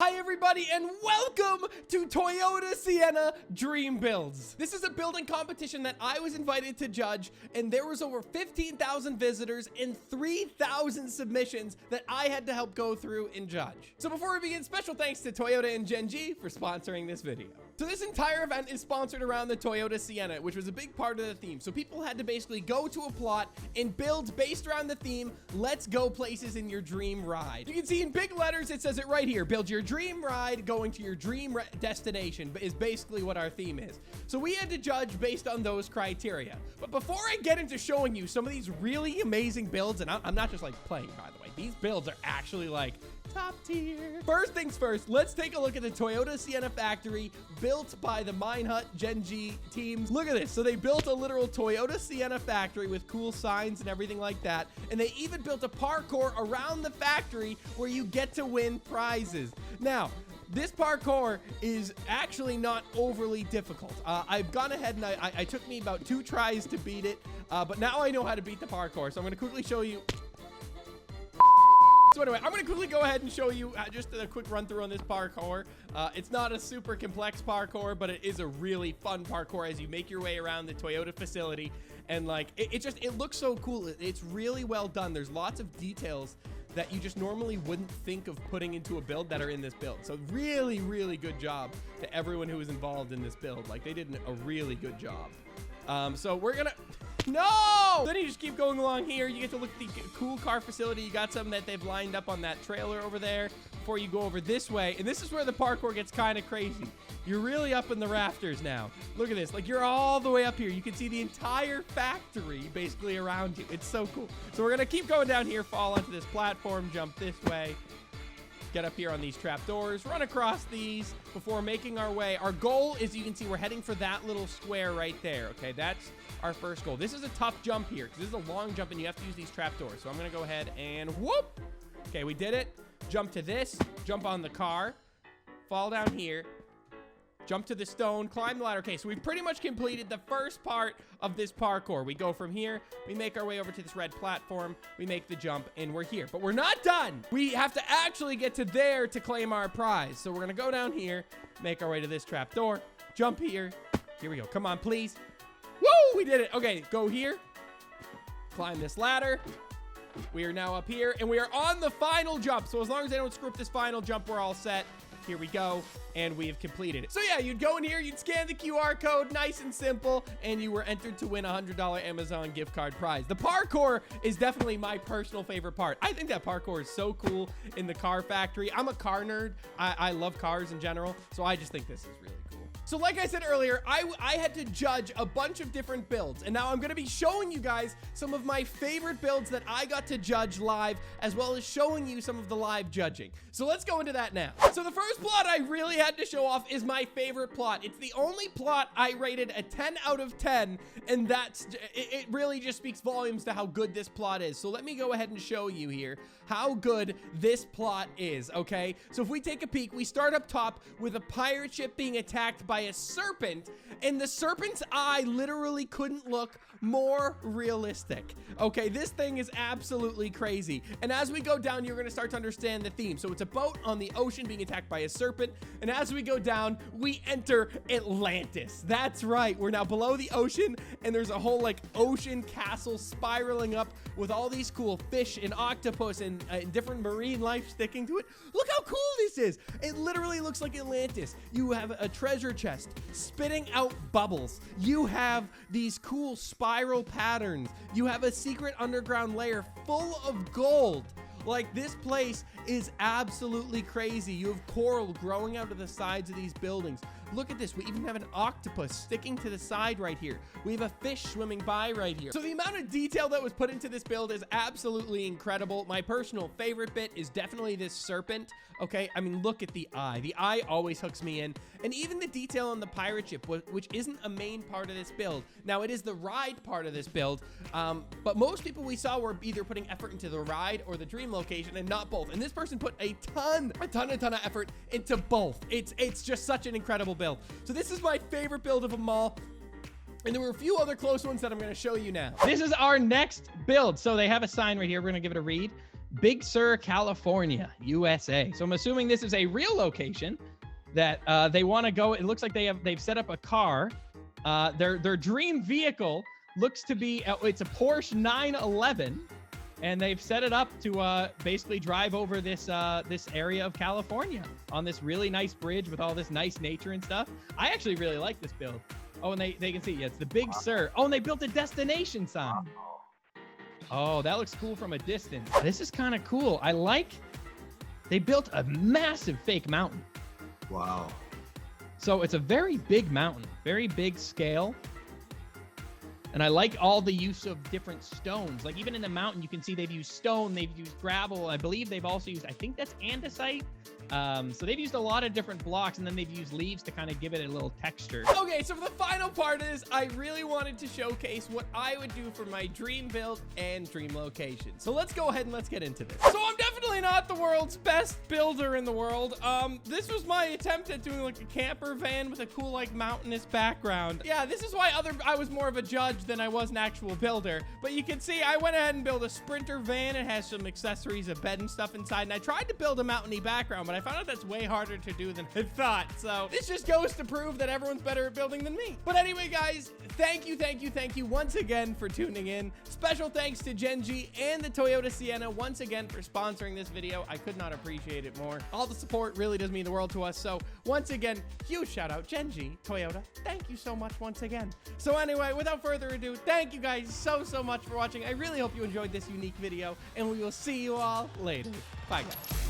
Hi everybody and welcome to Toyota Sienna Dream Builds. This is a building competition that I was invited to judge, and there was over 15,000 visitors and 3,000 submissions that I had to help go through and judge. So before we begin, special thanks to Toyota and Gen G for sponsoring this video. So this entire event is sponsored around the Toyota Sienna, which was a big part of the theme. So people had to basically go to a plot and build based around the theme, let's go places in your dream ride. You can see in big letters, it says it right here, build your dream ride going to your dream destination is basically what our theme is. So we had to judge based on those criteria. But before I get into showing you some of these really amazing builds, and I'm not just like playing, by the way, these builds are actually like top tier. First things first, let's take a look at the Toyota Sienna factory built by the Minehut Gen G teams. Look at this. So they built a literal Toyota Sienna factory with cool signs and everything like that. And they even built a parkour around the factory where you get to win prizes. Now, this parkour is actually not overly difficult. I've gone ahead and I took me about 2 tries to beat it, but now I know how to beat the parkour. So I'm going to quickly show you. So anyway, I'm going to quickly go ahead and show you just a quick run through on this parkour. It's not a super complex parkour, but it is a really fun parkour as you make your way around the Toyota facility. And like, it looks so cool. It's really well done. There's lots of details that you just normally wouldn't think of putting into a build that are in this build. So really, really good job to everyone who was involved in this build. Like, they did a really good job. So we're gonna, no! Then you just keep going along here. You get to look at the cool car facility. You got some that they've lined up on that trailer over there before you go over this way. And this is where the parkour gets kind of crazy. You're really up in the rafters now. Look at this, like you're all the way up here. You can see the entire factory basically around you. It's so cool. So we're gonna keep going down here, fall onto this platform, jump this way, get up here on these trapdoors, run across these before making our way. Our goal is, you can see we're heading for that little square right there. Okay, that's our first goal. This is a tough jump here because this is a long jump and you have to use these trapdoors. So I'm gonna go ahead and whoop. Okay, we did it. Jump to this, jump on the car, fall down here, jump to the stone, climb the ladder. Okay, so we've pretty much completed the first part of this parkour. We go from here, we make our way over to this red platform, we make the jump, and we're here. But we're not done. We have to actually get to there to claim our prize. So we're gonna go down here, make our way to this trap door, jump here. Here we go. Come on, please. Woo! We did it. Okay, go here, climb this ladder. We are now up here, and we are on the final jump. So as long as they don't screw up this final jump, we're all set. Here we go, and we have completed it. So yeah, you'd go in here, you'd scan the QR code, nice and simple, and you were entered to win a $100 Amazon gift card prize. The parkour is definitely my personal favorite part. I think that parkour is so cool in the car factory. I'm a car nerd. I love cars in general, so I just think this is really cool. So like I said earlier, I had to judge a bunch of different builds, and now I'm going to be showing you guys some of my favorite builds that I got to judge live, as well as showing you some of the live judging. So let's go into that now. So the first plot I really had to show off is my favorite plot. It's the only plot I rated a 10 out of 10, and it really just speaks volumes to how good this plot is. So let me go ahead and show you here how good this plot is, okay? So if we take a peek, we start up top with a pirate ship being attacked by a serpent, and the serpent's eye literally couldn't look more realistic. Okay, this thing is absolutely crazy. And as we go down, you're going to start to understand the theme. So it's a boat on the ocean being attacked by a serpent, and as we go down, we enter Atlantis. That's right, we're now below the ocean, and there's a whole like ocean castle spiraling up with all these cool fish and octopus and different marine life sticking to it. Look how cool this is. It literally looks like Atlantis. You have a treasure chest spitting out bubbles. You have these cool spiral patterns. You have a secret underground layer full of gold. Like, this place is absolutely crazy. You have coral growing out of the sides of these buildings. Look at this. We even have an octopus sticking to the side right here. We have a fish swimming by right here. So the amount of detail that was put into this build is absolutely incredible. My personal favorite bit is definitely this serpent. Okay, I mean, look at the eye. The eye always hooks me in. And even the detail on the pirate ship, which isn't a main part of this build. Now, it is the ride part of this build, but most people we saw were either putting effort into the ride or the dream location, and not both. And this person put a ton of effort into both. It's just such an incredible build. So this is my favorite build of them all. And there were a few other close ones that I'm going to show you now. This is our next build. So they have a sign right here. We're going to give it a read. Big Sur, California, USA. So I'm assuming this is a real location that they want to go. It looks like they've set up a car. Their dream vehicle looks to be it's a Porsche 911, and they've set it up to basically drive over this area of California on this really nice bridge with all this nice nature and stuff. I actually really like this build. Oh, and they can see, yeah, it's the Big Sur. Oh, and they built a destination sign. Oh, that looks cool from a distance. This is kind of cool. They built a massive fake mountain. Wow. So it's a very big mountain, very big scale. And I like all the use of different stones. Like even in the mountain, you can see they've used stone, they've used gravel. I believe they've also used, I think that's andesite. So they've used a lot of different blocks, and then they've used leaves to kind of give it a little texture. Okay, so for the final part is I really wanted to showcase what I would do for my dream build and dream location. So let's go ahead and let's get into this. So I'm definitely not the world's best builder in the world. This was my attempt at doing like a camper van with a cool like mountainous background. Yeah, this is why I was more of a judge than I was an actual builder. But you can see I went ahead and built a Sprinter van. It has some accessories, a bed and stuff inside. And I tried to build a mountainy background, but I found out that's way harder to do than I thought. So this just goes to prove that everyone's better at building than me. But anyway, guys, thank you once again for tuning in. Special thanks to Genji and the Toyota Sienna once again for sponsoring this video. I could not appreciate it more. All the support really does mean the world to us. So once again, huge shout out, Genji, Toyota. Thank you so much once again. So anyway, without further ado, thank you guys so much for watching. I really hope you enjoyed this unique video, and we will see you all later. Bye, guys.